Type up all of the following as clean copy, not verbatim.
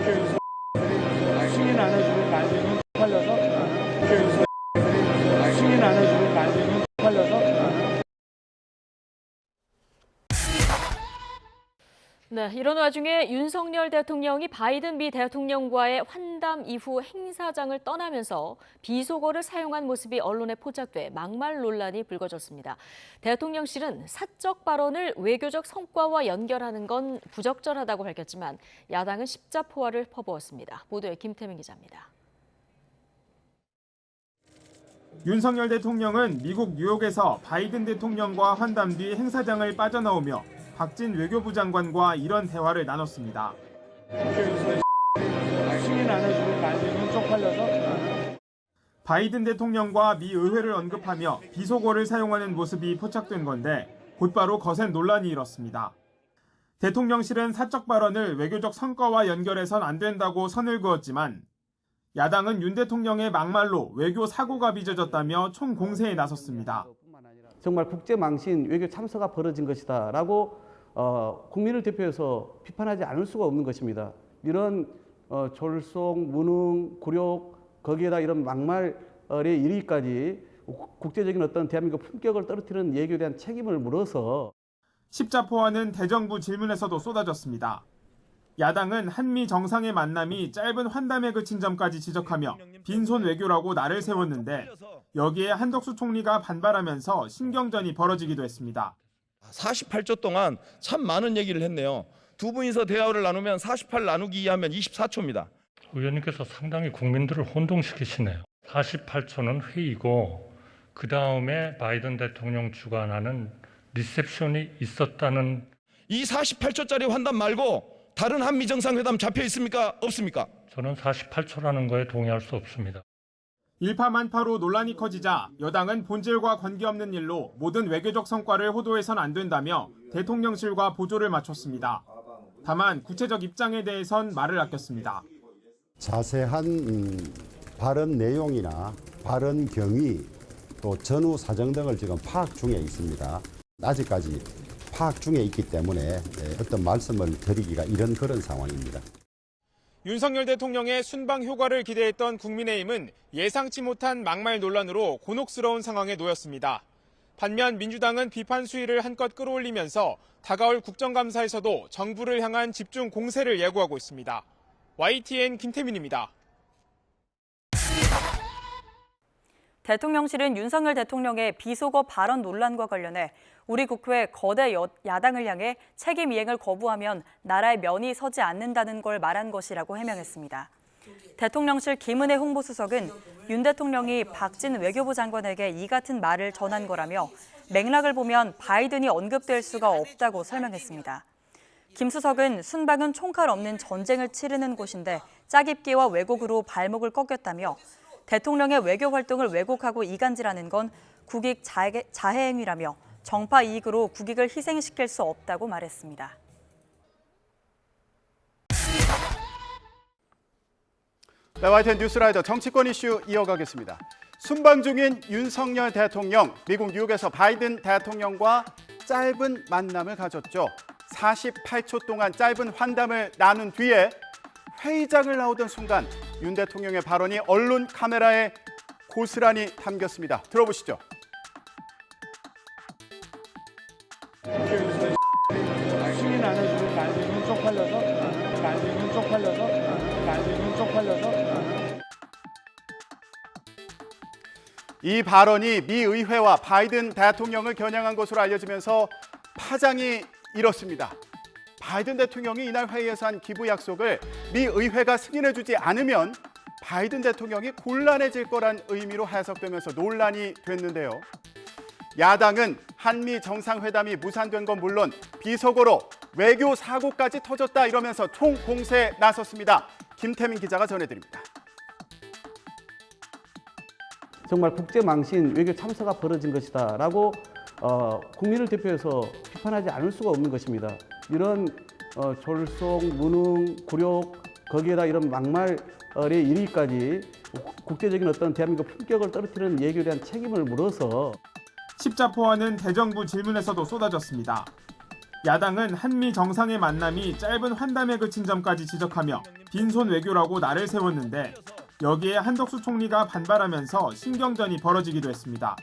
승인 안 해주고 난리는 쪽팔려서 승인 안 해주고 난리는 쪽팔려서. 네, 이런 와중에 윤석열 대통령이 바이든 미 대통령과의 환담 이후 행사장을 떠나면서 비속어를 사용한 모습이 언론에 포착돼 막말 논란이 불거졌습니다. 대통령실은 사적 발언을 외교적 성과와 연결하는 건 부적절하다고 밝혔지만 야당은 십자포화를 퍼부었습니다. 보도에 김태민 기자입니다. 윤석열 대통령은 미국 뉴욕에서 바이든 대통령과 환담 뒤 행사장을 빠져나오며 박진 외교부 장관과 이런 대화를 나눴습니다. 승인 안 해주고 난리는 쪽팔려서. 바이든 대통령과 미 의회를 언급하며 비속어를 사용하는 모습이 포착된 건데 곧바로 거센 논란이 일었습니다. 대통령실은 사적 발언을 외교적 성과와 연결해선 안 된다고 선을 그었지만 야당은 윤 대통령의 막말로 외교 사고가 빚어졌다며 총공세에 나섰습니다. 정말 국제망신 외교 참사가 벌어진 것이다라고 국민을 대표해서 비판하지 않을 수가 없는 것입니다. 이런 졸속, 무능, 굴욕, 거기에다 이런 막말에 이르기까지 국제적인 어떤 대한민국 품격을 떨어뜨리는 얘기에 대한 책임을 물어서 십자포화는 대정부 질문에서도 쏟아졌습니다. 야당은 한미 정상의 만남이 짧은 환담에 그친 점까지 지적하며 빈손 외교라고 날을 세웠는데 여기에 한덕수 총리가 반발하면서 신경전이 벌어지기도 했습니다. 48초 동안 참 많은 얘기를 했네요. 두 분이서 대화를 나누면 48 나누기 2하면 24초입니다. 의원님께서 상당히 국민들을 혼동시키시네요. 48초는 회의고 그다음에 바이든 대통령 주관하는 리셉션이 있었다는. 이 48초짜리 환담 말고 다른 한미 정상회담 잡혀 있습니까? 없습니까? 저는 48초라는 거에 동의할 수 없습니다. 일파만파로 논란이 커지자 여당은 본질과 관계없는 일로 모든 외교적 성과를 호도해선 안 된다며 대통령실과 보조를 맞췄습니다. 다만 구체적 입장에 대해선 말을 아꼈습니다. 자세한 발언 내용이나 발언 경위 또 전후 사정 등을 지금 파악 중에 있습니다. 아직까지 파악 중에 있기 때문에 어떤 말씀을 드리기가 이런 그런 상황입니다. 윤석열 대통령의 순방 효과를 기대했던 국민의힘은 예상치 못한 막말 논란으로 곤혹스러운 상황에 놓였습니다. 반면 민주당은 비판 수위를 한껏 끌어올리면서 다가올 국정감사에서도 정부를 향한 집중 공세를 예고하고 있습니다. YTN 김태민입니다. 대통령실은 윤석열 대통령의 비속어 발언 논란과 관련해 우리 국회 거대 야당을 향해 책임 이행을 거부하면 나라의 면이 서지 않는다는 걸 말한 것이라고 해명했습니다. 대통령실 김은혜 홍보수석은 윤 대통령이 박진 외교부 장관에게 이 같은 말을 전한 거라며 맥락을 보면 바이든이 언급될 수가 없다고 설명했습니다. 김 수석은 순방은 총칼 없는 전쟁을 치르는 곳인데 짜깁기와 왜곡으로 발목을 꺾였다며 대통령의 외교 활동을 왜곡하고 이간질하는 건 국익 자해 행위라며 정파 이익으로 국익을 희생시킬 수 없다고 말했습니다. 네, YTN 뉴스라이더 정치권 이슈 이어가겠습니다. 순방 중인 윤석열 대통령, 미국 뉴욕에서 바이든 대통령과 짧은 만남을 가졌죠. 48초 동안 짧은 환담을 나눈 뒤에 회의장을 나오던 순간 윤 대통령의 발언이 언론 카메라에 고스란히 담겼습니다. 들어보시죠. 승인 안 해주고 난리는 쪽팔려서. 이 발언이 미 의회와 바이든 대통령을 겨냥한 것으로 알려지면서 파장이 일었습니다. 바이든 대통령이 이날 회의에서 한 기부 약속을 미 의회가 승인해주지 않으면 바이든 대통령이 곤란해질 거란 의미로 해석되면서 논란이 됐는데요. 야당은 한미 정상회담이 무산된 건 물론 비속어로 외교 사고까지 터졌다 이러면서 총공세에 나섰습니다. 김태민 기자가 전해드립니다. 정말 국제망신 외교 참사가 벌어진 것이다라고 국민을 대표해서 비판하지 않을 수가 없는 것입니다. 이런 졸속, 무능, 굴욕, 거기에다 이런 막말에 이르기까지 국제적인 어떤 대한민국 품격을 떨어뜨리는 얘기에 대한 책임을 물어서 십자포화는 대정부 질문에서도 쏟아졌습니다. 야당은 한미 정상의 만남이 짧은 환담에 그친 점까지 지적하며 빈손 외교라고 날을 세웠는데 여기에 한덕수 총리가 반발하면서 신경전이 벌어지기도 했습니다.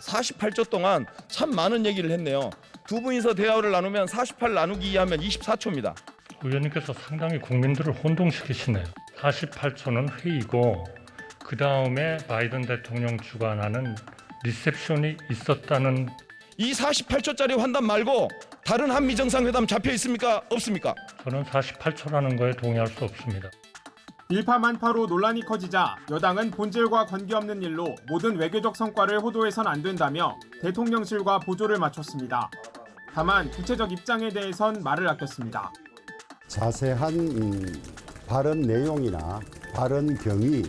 48조 동안 참 많은 얘기를 했네요. 두 분이서 대화를 나누면 48 나누기 2하면 24초입니다. 의원님께서 상당히 국민들을 혼동시키시네요. 48초는 회의고 그 다음에 바이든 대통령 주관하는 리셉션이 있었다는 이 48초짜리 환담 말고 다른 한미 정상회담 잡혀 있습니까? 없습니까? 저는 48초라는 거에 동의할 수 없습니다. 일파만파로 논란이 커지자 여당은 본질과 관계없는 일로 모든 외교적 성과를 호도해선 안 된다며 대통령실과 보조를 맞췄습니다. 다만 구체적 입장에 대해선 말을 아꼈습니다. 자세한 발언 내용이나 발언 경위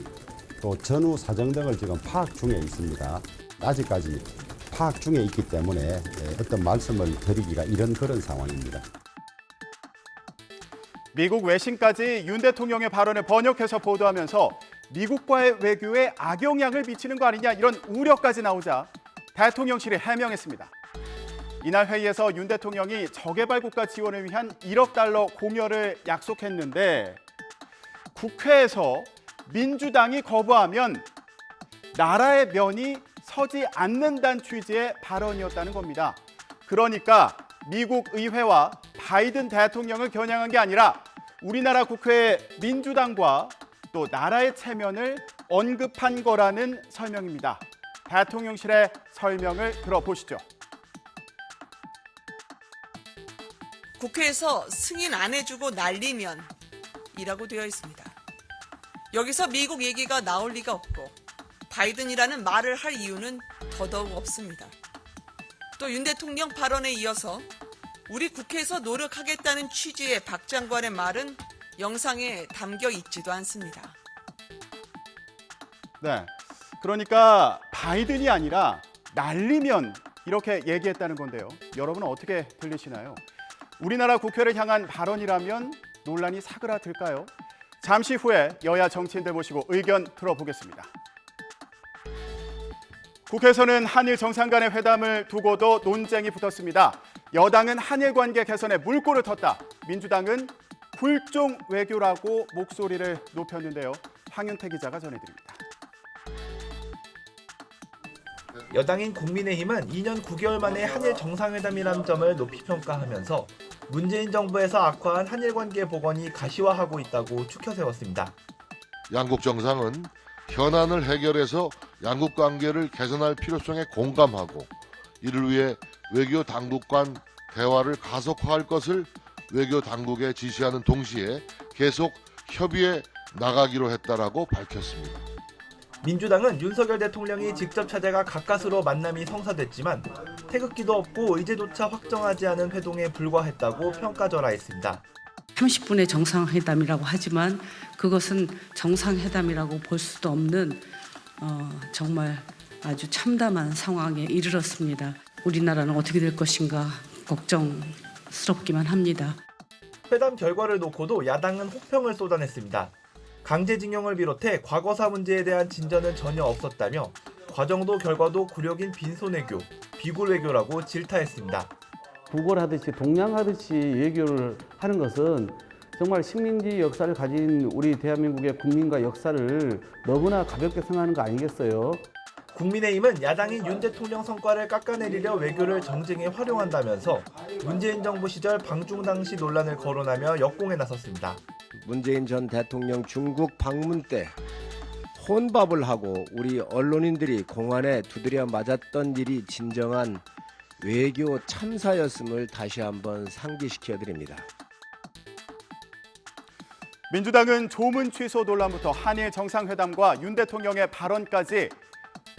또 전후 사정 등을 지금 파악 중에 있습니다. 아직까지 파악 중에 있기 때문에 어떤 말씀을 드리기가 이런 그런 상황입니다. 미국 외신까지 윤 대통령의 발언을 번역해서 보도하면서 미국과의 외교에 악영향을 미치는 거 아니냐 이런 우려까지 나오자 대통령실이 해명했습니다. 이날 회의에서 윤 대통령이 저개발 국가 지원을 위한 1억 달러 공여를 약속했는데 국회에서 민주당이 거부하면 나라의 면이 서지 않는다는 취지의 발언이었다는 겁니다. 그러니까 미국 의회와 바이든 대통령을 겨냥한 게 아니라 우리나라 국회의 민주당과 또 나라의 체면을 언급한 거라는 설명입니다. 대통령실의 설명을 들어보시죠. 국회에서 승인 안 해주고 날리면 이라고 되어 있습니다. 여기서 미국 얘기가 나올 리가 없고 바이든이라는 말을 할 이유는 더더욱 없습니다. 또 윤 대통령 발언에 이어서 우리 국회에서 노력하겠다는 취지의 박 장관의 말은 영상에 담겨 있지도 않습니다. 네, 그러니까 바이든이 아니라 날리면 이렇게 얘기했다는 건데요. 여러분은 어떻게 들리시나요? 우리나라 국회를 향한 발언이라면 논란이 사그라들까요? 잠시 후에 여야 정치인들 모시고 의견 들어보겠습니다. 국회에서는 한일 정상 간의 회담을 두고도 논쟁이 붙었습니다. 여당은 한일 관계 개선에 물꼬를 텄다. 민주당은 굴종 외교라고 목소리를 높였는데요. 황윤태 기자가 전해드립니다. 여당인 국민의힘은 2년 9개월 만에 한일 정상회담이라는 점을 높이 평가하면서 문재인 정부에서 악화한 한일 관계 복원이 가시화하고 있다고 추켜 세웠습니다. 양국 정상은 현안을 해결해서 양국 관계를 개선할 필요성에 공감하고 이를 위해 외교 당국 간 대화를 가속화할 것을 외교 당국에 지시하는 동시에 계속 협의해 나가기로 했다라고 밝혔습니다. 민주당은 윤석열 대통령이 직접 찾아가 가까스로 만남이 성사됐지만 태극기도 없고 의제조차 확정하지 않은 회동에 불과했다고 평가절하했습니다. 30분의 정상회담이라고 하지만 그것은 정상회담이라고 볼 수도 없는 정말 아주 참담한 상황에 이르렀습니다. 우리나라는 어떻게 될 것인가 걱정스럽기만 합니다. 회담 결과를 놓고도 야당은 혹평을 쏟아냈습니다. 강제징용을 비롯해 과거사 문제에 대한 진전은 전혀 없었다며 과정도 결과도 굴욕인 빈손외교, 비굴외교라고 질타했습니다. 구걸하듯이 동냥하듯이 외교를 하는 것은 정말 식민지 역사를 가진 우리 대한민국의 국민과 역사를 너무나 가볍게 생각하는 거 아니겠어요? 국민의힘은 야당인 윤 대통령 성과를 깎아내리려 외교를 정쟁에 활용한다면서 문재인 정부 시절 방중 당시 논란을 거론하며 역공에 나섰습니다. 문재인 전 대통령 중국 방문 때 혼밥을 하고 우리 언론인들이 공안에 두드려 맞았던 일이 진정한 외교 참사였음을 다시 한번 상기시켜 드립니다. 민주당은 조문 취소 논란부터 한일 정상회담과 윤 대통령의 발언까지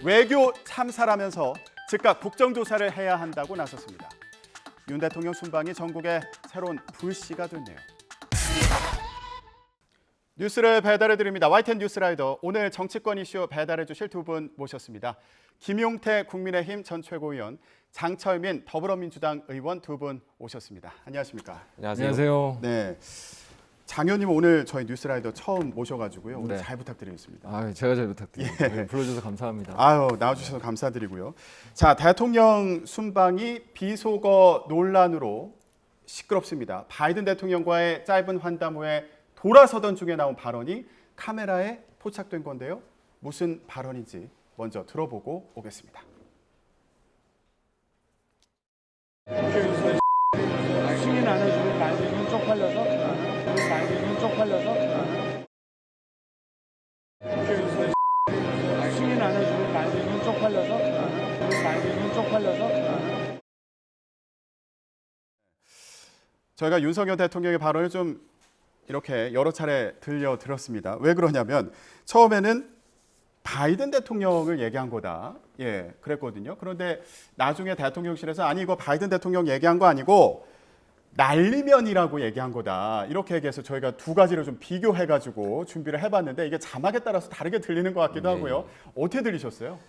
외교 참사라면서 즉각 국정조사를 해야 한다고 나섰습니다. 윤 대통령 순방이 전국에 새로운 불씨가 됐네요. 뉴스를 배달해 드립니다. YTN 뉴스라이더, 오늘 정치권 이슈 배달해 주실 두 분 모셨습니다. 김용태 국민의힘 전 최고위원, 장철민 더불어민주당 의원 두 분 오셨습니다. 안녕하십니까? 안녕하세요. 네, 장 의원님 오늘 저희 뉴스라이더 처음 모셔가지고요. 오늘 네. 잘 부탁드리겠습니다. 제가 잘 부탁드립니다. 예. 불러주셔서 감사합니다. 나와주셔서 감사드리고요. 자, 대통령 순방이 비속어 논란으로 시끄럽습니다. 바이든 대통령과의 짧은 환담 후에 돌아서던 중에 나온 발언이 카메라에 포착된 건데요. 무슨 발언인지 먼저 들어보고 오겠습니다. 승인 안 해주고 날리면 쪽팔려서 승인 안 해주고 날리면 쪽팔려서 저희가 윤석열 대통령의 발언을 좀 이렇게 여러 차례 들려드렸습니다. 왜 그러냐면 처음에는 바이든 대통령을 얘기한 거다. 그랬거든요. 그런데 나중에 대통령실에서 아니 이거 바이든 대통령 얘기한 거 아니고 날리면이라고 얘기한 거다. 이렇게 얘기해서 저희가 두 가지를 좀 비교해가지고 준비를 해봤는데 이게 자막에 따라서 다르게 들리는 것 같기도 하고요. 어떻게 들리셨어요?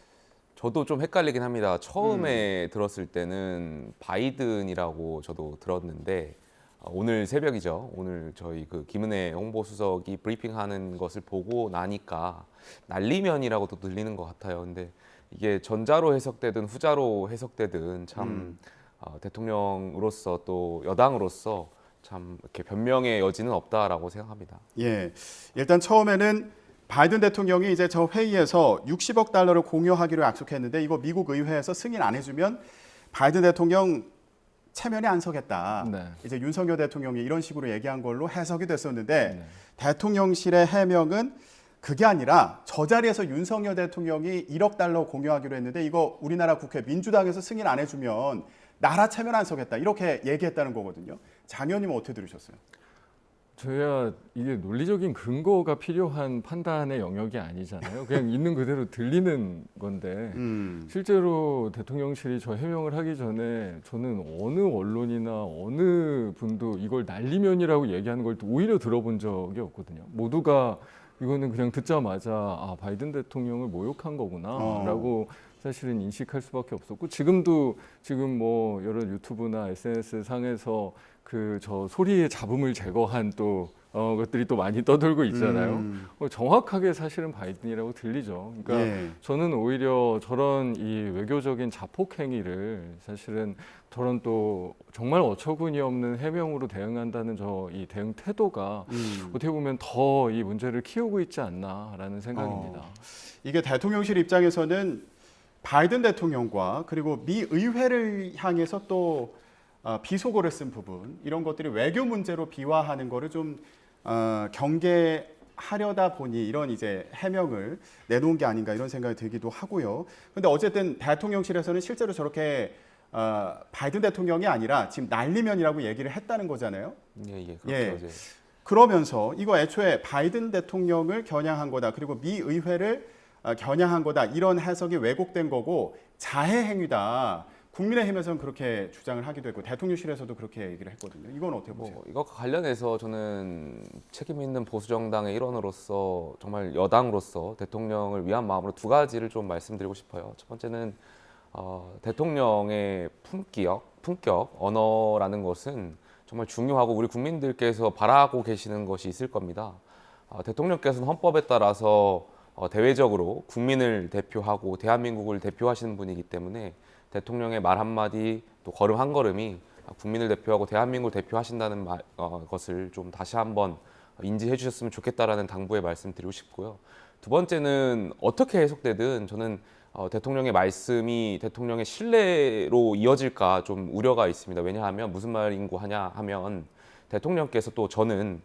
저도 좀 헷갈리긴 합니다. 처음에 들었을 때는 바이든이라고 저도 들었는데 오늘 새벽이죠. 오늘 저희 그 김은혜 홍보수석이 브리핑하는 것을 보고 나니까 날리면이라고도 들리는 것 같아요. 근데 이게 전자로 해석되든 후자로 해석되든 참 대통령으로서 또 여당으로서 참 이렇게 변명의 여지는 없다라고 생각합니다. 일단 처음에는 바이든 대통령이 이제 저 회의에서 60억 달러를 공유하기로 약속했는데 이거 미국 의회에서 승인 안 해주면 바이든 대통령 체면에 안 서겠다. 이제 윤석열 대통령이 이런 식으로 얘기한 걸로 해석이 됐었는데 대통령실의 해명은 그게 아니라 저 자리에서 윤석열 대통령이 1억 달러 공유하기로 했는데 이거 우리나라 국회 민주당에서 승인 안 해주면 나라 체면 안 서겠다. 이렇게 얘기했다는 거거든요. 장 의원님은 어떻게 들으셨어요? 저야 이게 논리적인 근거가 필요한 판단의 영역이 아니잖아요. 그냥 있는 그대로 들리는 건데 실제로 대통령실이 저 해명을 하기 전에 저는 어느 언론이나 어느 분도 이걸 날리면이라고 얘기하는 걸 오히려 들어본 적이 없거든요. 모두가 이거는 그냥 듣자마자 아, 바이든 대통령을 모욕한 거구나라고 사실은 인식할 수밖에 없었고 지금 뭐 여러 유튜브나 SNS 상에서 그 저 소리의 잡음을 제거한 또 것들이 또 많이 떠돌고 있잖아요. 정확하게 사실은 바이든이라고 들리죠. 그러니까 저는 오히려 저런 이 외교적인 자폭 행위를 사실은 저런 또 정말 어처구니 없는 해명으로 대응한다는 저 이 대응 태도가 어떻게 보면 더 이 문제를 키우고 있지 않나라는 생각입니다. 이게 대통령실 입장에서는 바이든 대통령과 그리고 미 의회를 향해서 또 비속어를 쓴 부분 이런 것들이 외교 문제로 비화하는 거를 좀 경계하려다 보니 이런 이제 해명을 내놓은 게 아닌가 이런 생각이 들기도 하고요. 근데 어쨌든 대통령실에서는 실제로 저렇게 바이든 대통령이 아니라 지금 날리면이라고 얘기를 했다는 거잖아요. 그렇죠. 그러면서 이거 애초에 바이든 대통령을 겨냥한 거다. 그리고 미 의회를 겨냥한 거다. 이런 해석이 왜곡된 거고 자해 행위다. 국민의힘에서는 그렇게 주장을 하기도 했고 대통령실에서도 그렇게 얘기를 했거든요. 이건 어떻게 보세요? 이것과 관련해서 저는 책임 있는 보수 정당의 일원으로서 정말 여당으로서 대통령을 위한 마음으로 두 가지를 좀 말씀드리고 싶어요. 첫 번째는 대통령의 품격, 언어라는 것은 정말 중요하고 우리 국민들께서 바라고 계시는 것이 있을 겁니다. 대통령께서는 헌법에 따라서 대외적으로 국민을 대표하고 대한민국을 대표하시는 분이기 때문에 대통령의 말 한마디 또 걸음 한 걸음이 국민을 대표하고 대한민국을 대표하신다는 것을 좀 다시 한번 인지해 주셨으면 좋겠다라는 당부의 말씀드리고 싶고요. 두 번째는 어떻게 해석되든 저는 대통령의 말씀이 대통령의 신뢰로 이어질까 좀 우려가 있습니다. 왜냐하면 무슨 말인고 하냐 하면 대통령께서 또 저는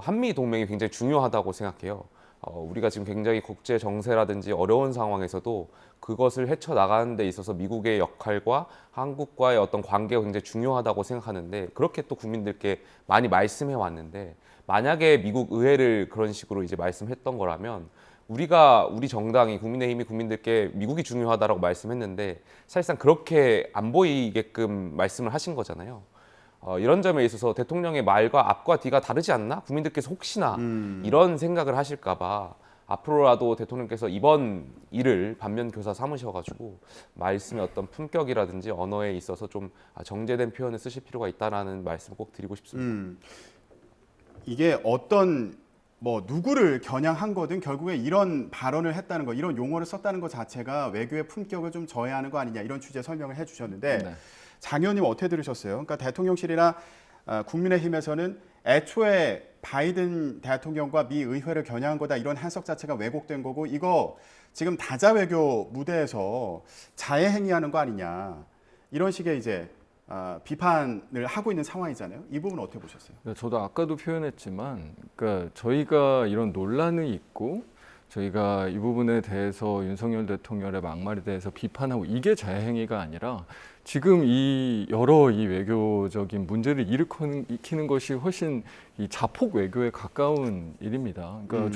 한미 동맹이 굉장히 중요하다고 생각해요. 우리가 지금 굉장히 국제 정세라든지 어려운 상황에서도 그것을 헤쳐나가는 데 있어서 미국의 역할과 한국과의 어떤 관계가 굉장히 중요하다고 생각하는데 그렇게 또 국민들께 많이 말씀해 왔는데 만약에 미국 의회를 그런 식으로 이제 말씀했던 거라면 우리 정당이 국민의힘이 국민들께 미국이 중요하다라고 말씀했는데 사실상 그렇게 안 보이게끔 말씀을 하신 거잖아요. 이런 점에 있어서 대통령의 말과 앞과 뒤가 다르지 않나? 국민들께서 혹시나 이런 생각을 하실까 봐 앞으로라도 대통령께서 이번 일을 반면교사 삼으셔가지고 말씀의 어떤 품격이라든지 언어에 있어서 좀 정제된 표현을 쓰실 필요가 있다는 말씀을 꼭 드리고 싶습니다. 이게 어떤 누구를 겨냥한 거든 결국에 이런 발언을 했다는 거, 이런 용어를 썼다는 것 자체가 외교의 품격을 좀 저해하는 거 아니냐 이런 취지의 설명을 해주셨는데 장 의원님 어떻게 들으셨어요? 그러니까 대통령실이나 국민의힘에서는 애초에 바이든 대통령과 미 의회를 겨냥한 거다 이런 해석 자체가 왜곡된 거고 이거 지금 다자 외교 무대에서 자해 행위하는 거 아니냐 이런 식의 이제 비판을 하고 있는 상황이잖아요. 이 부분 어떻게 보셨어요? 저도 아까도 표현했지만, 그러니까 저희가 이런 논란이 있고 저희가 이 부분에 대해서 윤석열 대통령의 막말에 대해서 비판하고 이게 자해 행위가 아니라 지금 이 여러 이 외교적인 문제를 일으키는 것이 훨씬 이 자폭 외교에 가까운 일입니다. 그러니까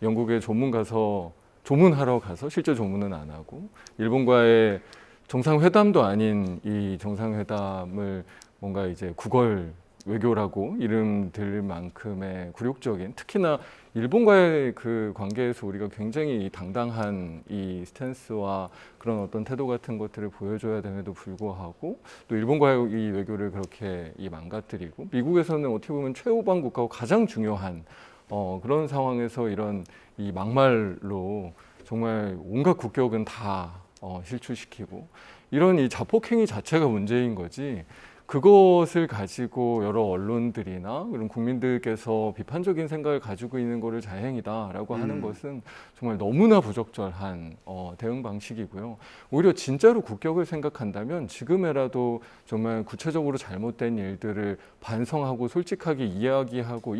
영국에 조문하러 가서 실제 조문은 안 하고 일본과의 정상회담도 아닌 이 정상회담을 뭔가 이제 구걸 외교라고 이름 들 만큼의 굴욕적인, 특히나 일본과의 그 관계에서 우리가 굉장히 당당한 이 스탠스와 그런 어떤 태도 같은 것들을 보여줘야 됨에도 불구하고 또 일본과의 이 외교를 그렇게 이 망가뜨리고 미국에서는 어떻게 보면 최우방 국가고 가장 중요한 그런 상황에서 이런 이 막말로 정말 온갖 국격은 다 실추시키고 이런 이 자폭행위 자체가 문제인 거지, 그것을 가지고 여러 언론들이나 그런 국민들께서 비판적인 생각을 가지고 있는 것을 자해행위다라고 하는 것은 정말 너무나 부적절한 대응 방식이고요. 오히려 진짜로 국격을 생각한다면 지금에라도 정말 구체적으로 잘못된 일들을 반성하고 솔직하게 이야기하고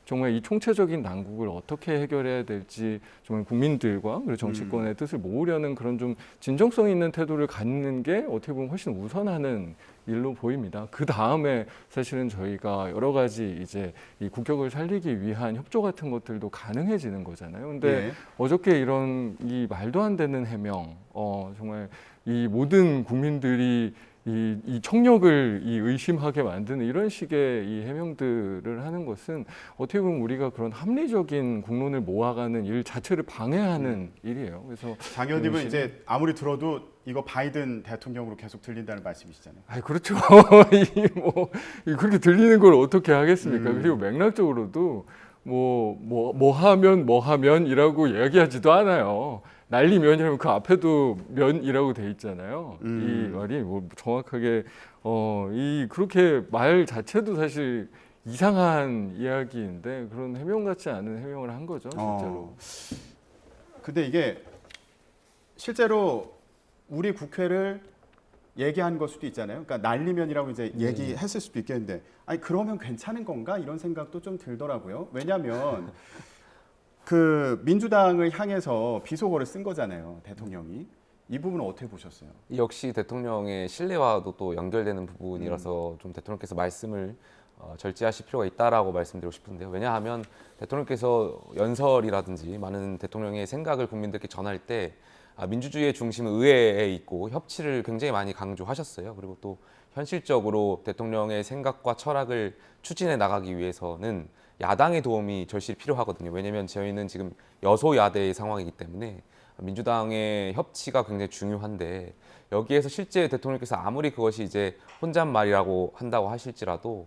정말 이 총체적인 난국을 어떻게 해결해야 될지 정말 국민들과 그리고 정치권의 뜻을 모으려는 그런 좀 진정성 있는 태도를 갖는 게 어떻게 보면 훨씬 우선하는 일로 보입니다. 그 다음에 사실은 저희가 여러 가지 이제 이 국격을 살리기 위한 협조 같은 것들도 가능해지는 거잖아요. 근데 어저께 이런 이 말도 안 되는 해명, 정말 이 모든 국민들이 이 청력을 의심하게 만드는 이런 식의 이 해명들을 하는 것은 어떻게 보면 우리가 그런 합리적인 국론을 모아가는 일 자체를 방해하는 일이에요. 그래서 장 의원님은 이제 아무리 들어도 이거 바이든 대통령으로 계속 들린다는 말씀이시잖아요. 그렇죠. 그렇게 들리는 걸 어떻게 하겠습니까? 그리고 맥락적으로도 뭐 하면이라고 이야기하지도 않아요. 난리면이라면 그 앞에도 면이라고 돼 있잖아요. 이 말이 정확하게 그렇게 말 자체도 사실 이상한 이야기인데 그런 해명 같지 않은 해명을 한 거죠, 실제로. 근데 이게 실제로 우리 국회를 얘기한 걸 수도 있잖아요. 그러니까 난리면이라고 이제 얘기했을 수도 있겠는데, 아니 그러면 괜찮은 건가 이런 생각도 좀 들더라고요. 왜냐하면 그 민주당을 향해서 비속어를 쓴 거잖아요, 대통령이. 이 부분은 어떻게 보셨어요? 역시 대통령의 신뢰와도 또 연결되는 부분이라서 좀 대통령께서 말씀을 절제하실 필요가 있다라고 말씀드리고 싶은데요. 왜냐하면 대통령께서 연설이라든지 많은 대통령의 생각을 국민들께 전할 때 민주주의의 중심은 의회에 있고 협치를 굉장히 많이 강조하셨어요. 그리고 또 현실적으로 대통령의 생각과 철학을 추진해 나가기 위해서는 야당의 도움이 절실히 필요하거든요. 왜냐하면 저희는 지금 여소야대의 상황이기 때문에 민주당의 협치가 굉장히 중요한데 여기에서 실제 대통령께서 아무리 그것이 이제 혼잣말이라고 한다고 하실지라도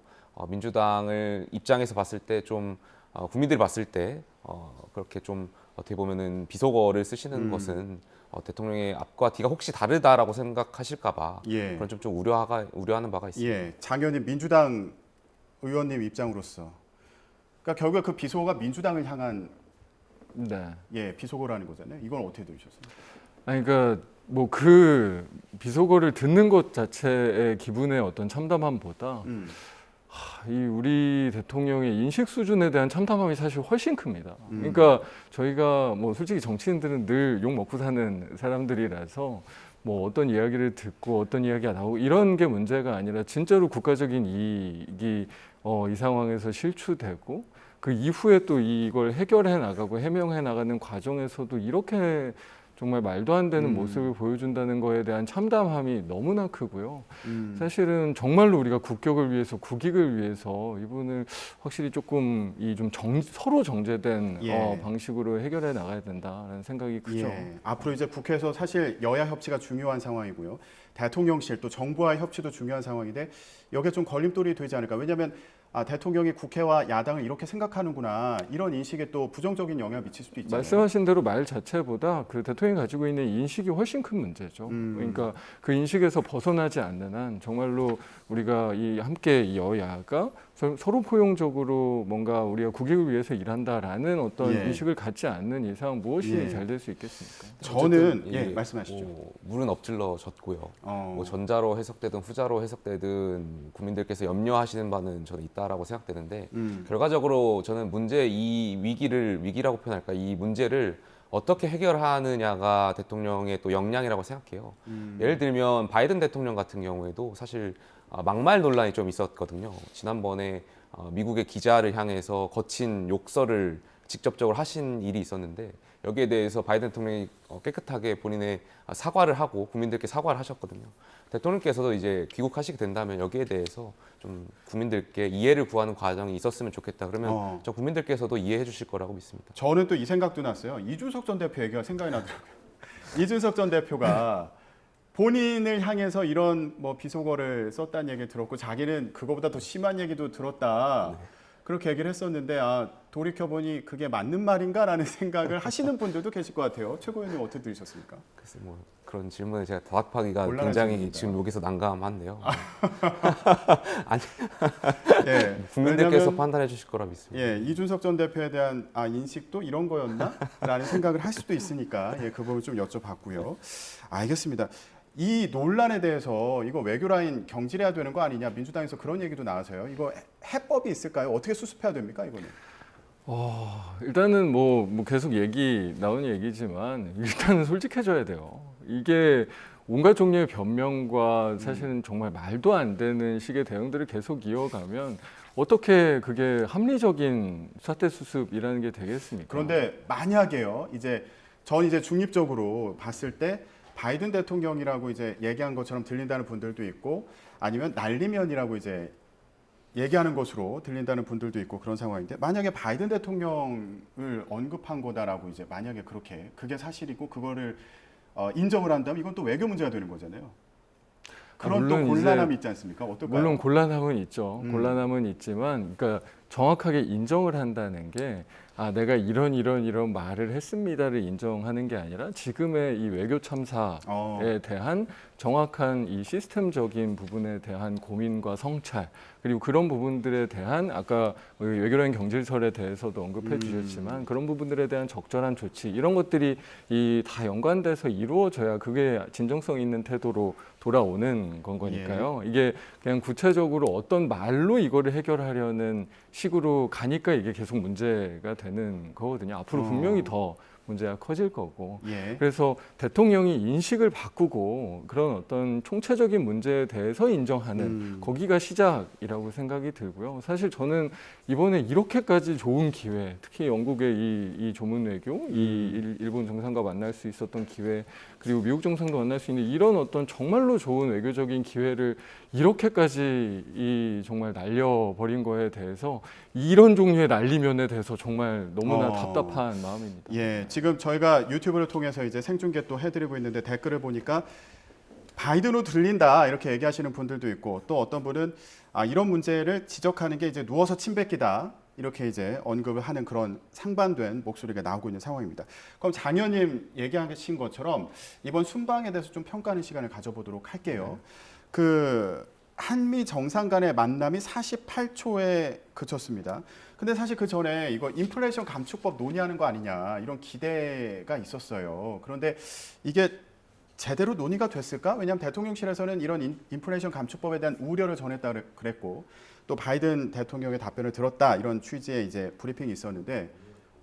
민주당을 입장에서 봤을 때 좀 국민들이 봤을 때 그렇게 좀 어떻게 보면은 비속어를 쓰시는 것은 대통령의 앞과 뒤가 혹시 다르다라고 생각하실까봐 그런 좀 우려하는 바가 있습니다. 장 의원님, 민주당 의원님 입장으로서, 그러니까 결국에 그 비속어가 민주당을 향한 비속어라는 거잖아요. 이건 어떻게 들으셨어요? 그러니까 그 비속어를 듣는 것 자체의 기분의 어떤 참담함보다 이 우리 대통령의 인식 수준에 대한 참담함이 사실 훨씬 큽니다. 그러니까 저희가 솔직히 정치인들은 늘 욕 먹고 사는 사람들이라서 어떤 이야기를 듣고 어떤 이야기가 나오고 이런 게 문제가 아니라 진짜로 국가적인 이익이 이 상황에서 실추되고 그 이후에 또 이걸 해결해 나가고 해명해 나가는 과정에서도 이렇게 정말 말도 안 되는 모습을 보여준다는 거에 대한 참담함이 너무나 크고요. 사실은 정말로 우리가 국격을 위해서, 국익을 위해서 이분을 확실히 조금 서로 정제된 방식으로 해결해 나가야 된다라는 생각이 크죠. 앞으로 이제 국회에서 사실 여야 협치가 중요한 상황이고요. 대통령실 또 정부와의 협치도 중요한 상황인데 여기에 좀 걸림돌이 되지 않을까. 왜냐하면 대통령이 국회와 야당을 이렇게 생각하는구나 이런 인식에 또 부정적인 영향을 미칠 수도 있잖아요. 말씀하신 대로 말 자체보다 그 대통령이 가지고 있는 인식이 훨씬 큰 문제죠. 그러니까 그 인식에서 벗어나지 않는 한 정말로 우리가 이 함께 여야가 서로 포용적으로 뭔가 우리가 국익을 위해서 일한다라는 어떤 인식을 갖지 않는 이상 무엇이 잘 될 수 있겠습니까? 저는 말씀하시죠. 물은 엎질러 졌고요. 뭐 전자로 해석되든 후자로 해석되든 국민들께서 염려하시는 바는 저는 있다라고 생각되는데 결과적으로 저는 이 위기라고 표현할까, 이 문제를 어떻게 해결하느냐가 대통령의 또 역량이라고 생각해요. 예를 들면 바이든 대통령 같은 경우에도 사실 막말 논란이 좀 있었거든요. 지난번에 미국의 기자를 향해서 거친 욕설을 직접적으로 하신 일이 있었는데 여기에 대해서 바이든 대통령이 깨끗하게 본인의 사과를 하고 국민들께 사과를 하셨거든요. 대통령께서도 이제 귀국하시게 된다면 여기에 대해서 좀 국민들께 이해를 구하는 과정이 있었으면 좋겠다. 그러면 저 국민들께서도 이해해 주실 거라고 믿습니다. 저는 또 이 생각도 났어요. 이준석 전 대표 얘기가 생각이 나더라고요. 이준석 전 대표가 본인을 향해서 이런 뭐 비속어를 썼다는 얘기를 들었고 자기는 그거보다 더 심한 얘기도 들었다. 그렇게 얘기를 했었는데 돌이켜보니 그게 맞는 말인가라는 생각을 하시는 분들도 계실 것 같아요. 최고위원님 어떻게 들으셨습니까? 글쎄 뭐 그런 질문에 제가 답하기가 굉장히 지금 여기서 난감한데요. 아니, 국민들께서 판단해 주실 거라 믿습니다. 이준석 전 대표에 대한 인식도 이런 거였나?라는 생각을 할 수도 있으니까 그 부분 좀 여쭤봤고요. 알겠습니다. 이 논란에 대해서 이거 외교 라인 경질해야 되는 거 아니냐, 민주당에서 그런 얘기도 나와서요. 이거 해법이 있을까요? 어떻게 수습해야 됩니까, 이거는? 일단은 뭐 계속 나오는 얘기지만 일단은 솔직해져야 돼요. 이게 온갖 종류의 변명과 사실은 정말 말도 안 되는 식의 대응들을 계속 이어가면 어떻게 그게 합리적인 사태 수습이라는 게 되겠습니까? 그런데 만약에요, 전 중립적으로 봤을 때 바이든 대통령이라고 얘기한 것처럼 들린다는 분들도 있고 아니면 날리면이라고 얘기하는 것으로 들린다는 분들도 있고 그런 상황인데 만약에 바이든 대통령을 언급한 거다라고 만약에 그게 사실이고 그거를 인정을 한다면 이건 또 외교 문제가 되는 거잖아요. 그런 또 곤란함이 있지 않습니까? 어떨까요? 물론 곤란함은 있죠. 곤란함은 있지만 그러니까 정확하게 인정을 한다는 게 내가 이런 말을 했습니다를 인정하는 게 아니라 지금의 이 외교 참사에 대한 정확한 이 시스템적인 부분에 대한 고민과 성찰 그리고 그런 부분들에 대한 아까 외교라인 경질설에 대해서도 언급해 주셨지만 그런 부분들에 대한 적절한 조치 이런 것들이 다 연관돼서 이루어져야 그게 진정성 있는 태도로 돌아오는 거니까요. 이게 그냥 구체적으로 어떤 말로 이거를 해결하려는 식으로 가니까 이게 계속 문제가 되는 거거든요. 앞으로 분명히 더 문제가 커질 거고. 그래서 대통령이 인식을 바꾸고 그런 어떤 총체적인 문제에 대해서 인정하는 거기가 시작이라고 생각이 들고요. 사실 저는 이번에 이렇게까지 좋은 기회, 특히 영국의 이 조문 외교, 이 일본 정상과 만날 수 있었던 기회, 그리고 미국 정상도 만날 수 있는 이런 어떤 정말로 좋은 외교적인 기회를 이렇게까지 정말 날려버린 거에 대해서 이런 종류의 날리면에 대해서 정말 너무나 답답한 마음입니다. 지금 저희가 유튜브를 통해서 생중계 또 해드리고 있는데 댓글을 보니까 바이든으로 들린다 이렇게 얘기하시는 분들도 있고 또 어떤 분은 이런 문제를 지적하는 게 누워서 침 뱉기다 이렇게 언급을 하는 그런 상반된 목소리가 나오고 있는 상황입니다. 그럼 장 의원님 얘기하신 것처럼 이번 순방에 대해서 좀 평가하는 시간을 가져보도록 할게요. 한미 정상 간의 만남이 48초에 그쳤습니다. 근데 사실 그 전에 이거 인플레이션 감축법 논의하는 거 아니냐 이런 기대가 있었어요. 그런데 이게 제대로 논의가 됐을까? 왜냐하면 대통령실에서는 이런 인플레이션 감축법에 대한 우려를 전했다 그랬고 또 바이든 대통령의 답변을 들었다 이런 취지의 브리핑이 있었는데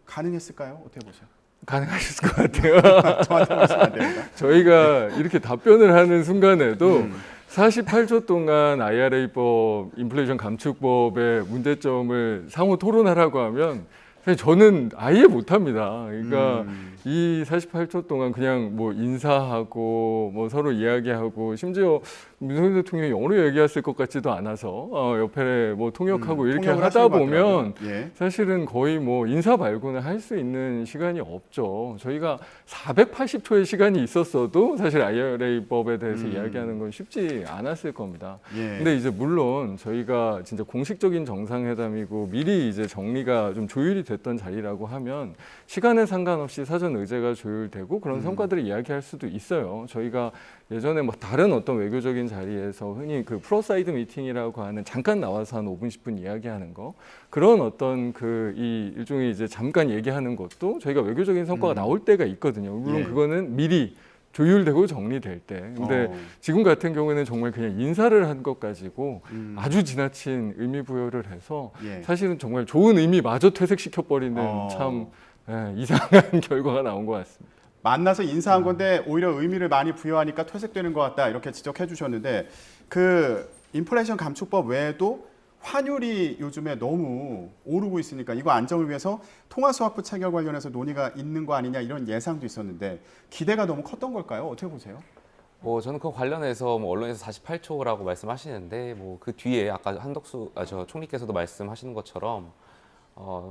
가능했을까요? 어떻게 보세요? 가능하셨을 것 같아요. 저한테 말씀 안 됩니다. 저희가 이렇게 답변을 하는 순간에도 48초 동안 IRA법, 인플레이션 감축법의 문제점을 상호 토론하라고 하면 사실 저는 아예 못합니다. 그러니까 이 48초 동안 그냥 인사하고 서로 이야기하고 심지어 윤석열 대통령이 영어로 얘기했을 것 같지도 않아서 옆에 뭐 통역하고 이렇게 통역을 하다 하시는 것 보면 같더라고요. 예. 사실은 거의 뭐 인사 말고는 할 수 있는 시간이 없죠. 저희가 480초의 시간이 있었어도 사실 IRA법에 대해서 이야기하는 건 쉽지 않았을 겁니다. 예. 근데 이제 물론 저희가 진짜 공식적인 정상회담이고 미리 이제 정리가 좀 조율이 됐던 자리라고 하면 시간에 상관없이 사전 의제가 조율되고 그런 성과들을 이야기할 수도 있어요. 저희가 예전에 뭐 다른 어떤 외교적인 자리에서 흔히 그 프로사이드 미팅이라고 하는 잠깐 나와서 한 5분, 10분 이야기하는 거 그런 어떤 그 이 일종의 이제 잠깐 얘기하는 것도 저희가 외교적인 성과가 나올 때가 있거든요. 물론 예. 그거는 미리 조율되고 정리될 때. 근데 지금 같은 경우에는 정말 그냥 인사를 한 것 가지고 아주 지나친 의미 부여를 해서 예. 사실은 정말 좋은 의미마저 퇴색시켜버리는 참 이상한 결과가 나온 것 같습니다. 만나서 인사한 건데 오히려 의미를 많이 부여하니까 퇴색되는 것 같다 이렇게 지적해 주셨는데 그 인플레이션 감축법 외에도 환율이 요즘에 너무 오르고 있으니까 이거 안정을 위해서 통화스와프 체결 관련해서 논의가 있는 거 아니냐 이런 예상도 있었는데 기대가 너무 컸던 걸까요? 어떻게 보세요? 저는 그 관련해서 뭐 언론에서 48초라고 말씀하시는데 뭐 그 뒤에 아까 저 총리께서도 말씀하시는 것처럼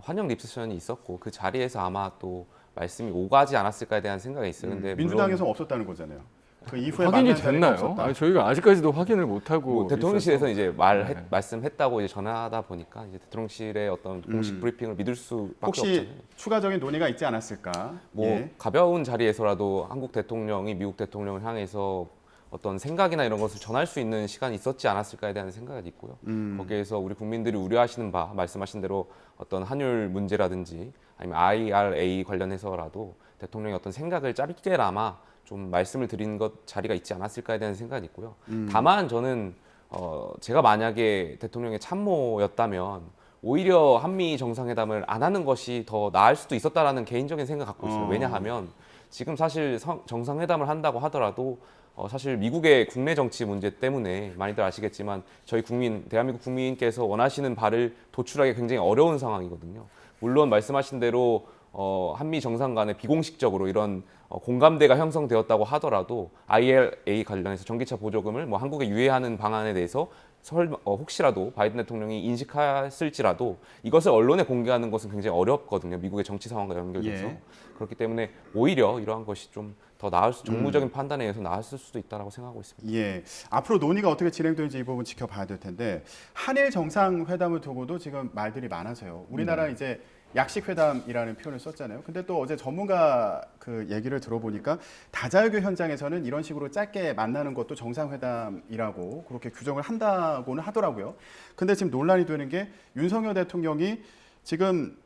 환영 립세션이 있었고 그 자리에서 아마 또 말씀이 오가지 않았을까에 대한 생각이 있어요. 근데 민주당에서 없었다는 거잖아요. 그 이후에 확인이 됐나요? 아니, 저희가 아직까지도 확인을 못 하고 대통령실에서 이제 말씀했다고 이제 전하다 보니까 이제 대통령실의 어떤 공식 브리핑을 믿을 수밖에 혹시 없잖아요. 추가적인 논의가 있지 않았을까? 가벼운 자리에서라도 한국 대통령이 미국 대통령을 향해서 어떤 생각이나 이런 것을 전할 수 있는 시간이 있었지 않았을까에 대한 생각이 있고요. 거기에서 우리 국민들이 우려하시는 바 말씀하신 대로 어떤 환율 문제라든지 아니면 IRA 관련해서라도 대통령의 어떤 생각을 짧게나마 좀 말씀을 드린 자리가 있지 않았을까에 대한 생각이 있고요. 다만 저는 제가 만약에 대통령의 참모였다면 오히려 한미 정상회담을 안 하는 것이 더 나을 수도 있었다라는 개인적인 생각 갖고 있어요. 왜냐하면 지금 사실 정상회담을 한다고 하더라도 사실 미국의 국내 정치 문제 때문에 많이들 아시겠지만 저희 대한민국 국민께서 원하시는 바를 도출하기 굉장히 어려운 상황이거든요. 물론 말씀하신 대로 한미 정상 간에 비공식적으로 이런 공감대가 형성되었다고 하더라도 IRA 관련해서 전기차 보조금을 뭐 한국에 유예하는 방안에 대해서 혹시라도 바이든 대통령이 인식했을지라도 이것을 언론에 공개하는 것은 굉장히 어렵거든요. 미국의 정치 상황과 연결돼서. 그렇기 때문에 오히려 이러한 것이 좀 더 정무적인 판단에 의해서 나았을 수도 있다고 생각하고 있습니다. 예, 앞으로 논의가 어떻게 진행되는지 이 부분 지켜봐야 될 텐데 한일 정상회담을 두고도 지금 말들이 많아서요. 우리나라 이제 약식회담이라는 표현을 썼잖아요. 근데 또 어제 전문가 그 얘기를 들어보니까 다자외교 현장에서는 이런 식으로 짧게 만나는 것도 정상회담이라고 그렇게 규정을 한다고는 하더라고요. 근데 지금 논란이 되는 게 윤석열 대통령이 지금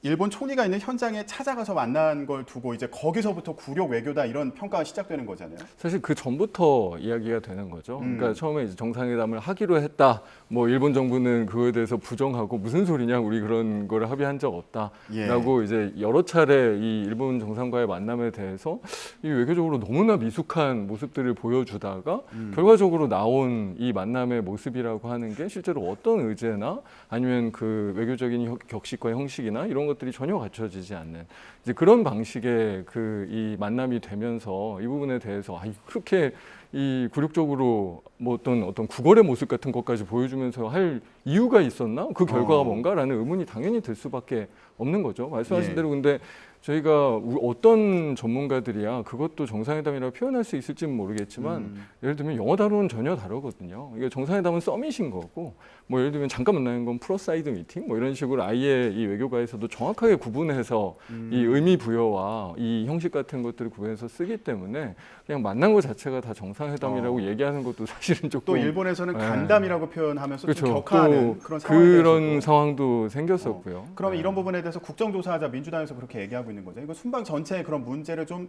일본 총리가 있는 현장에 찾아가서 만난 걸 두고 이제 거기서부터 굴욕 외교다 이런 평가가 시작되는 거잖아요. 사실 그 전부터 이야기가 되는 거죠. 그러니까 처음에 이제 정상회담을 하기로 했다. 뭐 일본 정부는 그거에 대해서 부정하고 무슨 소리냐 우리 그런 거를 합의한 적 없다라고 이제 여러 차례 이 일본 정상과의 만남에 대해서 이 외교적으로 너무나 미숙한 모습들을 보여주다가 결과적으로 나온 이 만남의 모습이라고 하는 게 실제로 어떤 의제나 아니면 그 외교적인 격식과 형식이나 이런 것들이 전혀 갖춰지지 않는 이제 그런 방식의 그 이 만남이 되면서 이 부분에 대해서 그렇게 이 굴욕적으로 뭐 어떤 구걸의 모습 같은 것까지 보여주면서 할 이유가 있었나? 그 결과가 뭔가라는 의문이 당연히 들 수밖에 없는 거죠. 말씀하신 대로 근데 저희가 어떤 전문가들이야 그것도 정상회담이라고 표현할 수 있을지는 모르겠지만 예를 들면 영어 단어는 전혀 다르거든요. 이게 정상회담은 서밋인 거고 뭐 예를 들면 잠깐 만나는 건 프로사이드 미팅 뭐 이런 식으로 아예 이 외교가에서도 정확하게 구분해서 이 의미 부여와 이 형식 같은 것들을 구분해서 쓰기 때문에 그냥 만난 것 자체가 다 정상회담이라고 얘기하는 것도 사실은 조금 또 일본에서는 간담이라고 표현하면서 그렇죠. 좀 격하는 그런 상황도 생겼었고요. 그러면 이런 부분에 대해서 국정조사하자 민주당에서 그렇게 얘기하고 있는 거죠. 이거 순방 전체의 그런 문제를 좀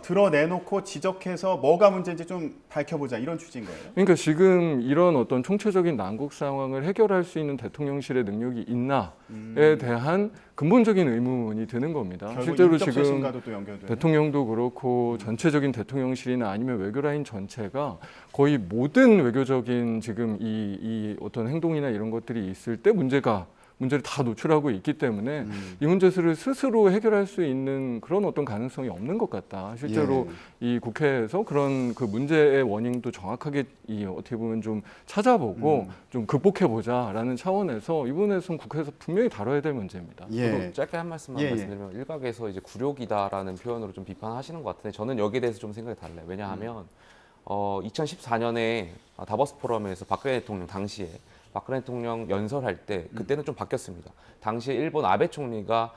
드러내놓고 지적해서 뭐가 문제인지 좀 밝혀보자 이런 취지인 거예요. 그러니까 지금 이런 어떤 총체적인 난국 상황을 해결할 수 있는 대통령실의 능력이 있나에 대한 근본적인 의문이 드는 겁니다. 실제로 지금 대통령도 그렇고 전체적인 대통령실이나 아니면 외교라인 전체가 거의 모든 외교적인 지금 이 어떤 행동이나 이런 것들이 있을 때 문제가 문제를 다 노출하고 있기 때문에 이 문제를 스스로 해결할 수 있는 그런 어떤 가능성이 없는 것 같다. 실제로 이 국회에서 그런 그 문제의 원인도 정확하게 어떻게 보면 좀 찾아보고 좀 극복해보자라는 차원에서 이 부분에서는 국회에서 분명히 다뤄야 될 문제입니다. 저도 짧게 한 말씀만 말씀드리면 일각에서 이제 굴욕이다라는 표현으로 좀 비판하시는 것 같은데 저는 여기에 대해서 좀 생각이 달라요. 왜냐하면 2014년에 다보스 포럼에서 박근혜 대통령 당시에 박근혜 대통령 연설할 때 그때는 좀 바뀌었습니다. 당시에 일본 아베 총리가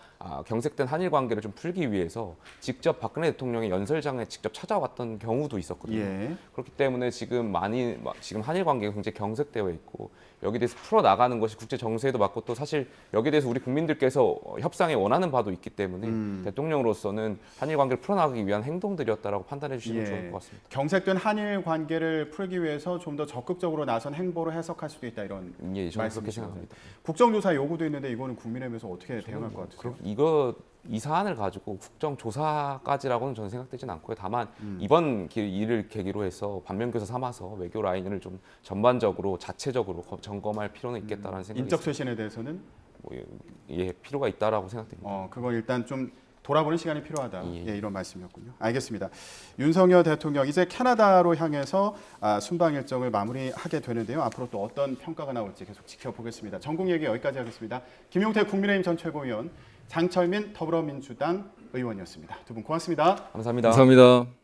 경색된 한일 관계를 좀 풀기 위해서 직접 박근혜 대통령의 연설장에 직접 찾아왔던 경우도 있었거든요. 그렇기 때문에 지금 한일 관계가 굉장히 경색되어 있고 여기에 대해서 풀어 나가는 것이 국제 정세에도 맞고 또 사실 여기에 대해서 우리 국민들께서 협상에 원하는 바도 있기 때문에 대통령으로서는 한일 관계를 풀어나가기 위한 행동들이었다라고 판단해 주시면 좋을 것 같습니다. 경색된 한일 관계를 풀기 위해서 좀 더 적극적으로 나선 행보로 해석할 수도 있다 이런 저는 그렇게 생각합니다. 국정조사 요구도 있는데 이거는 국민의힘에서 어떻게 대응할 것 같으세요? 이 사안을 가지고 국정조사까지라고는 저는 생각되진 않고요. 다만 이번 일을 계기로 해서 반면교사 삼아서 외교 라인을 좀 전반적으로 자체적으로 점검할 필요는 있겠다라는 생각이 인적 있습니다. 쇄신에 대해서는 필요가 있다라고 생각됩니다. 그건 일단 좀 돌아보는 시간이 필요하다. 이런 말씀이었군요. 알겠습니다. 윤석열 대통령 이제 캐나다로 향해서 순방 일정을 마무리하게 되는데요. 앞으로 또 어떤 평가가 나올지 계속 지켜보겠습니다. 전국 얘기 여기까지 하겠습니다. 김용태 국민의힘 전 최고위원, 장철민 더불어민주당 의원이었습니다. 두 분 고맙습니다. 감사합니다. 감사합니다.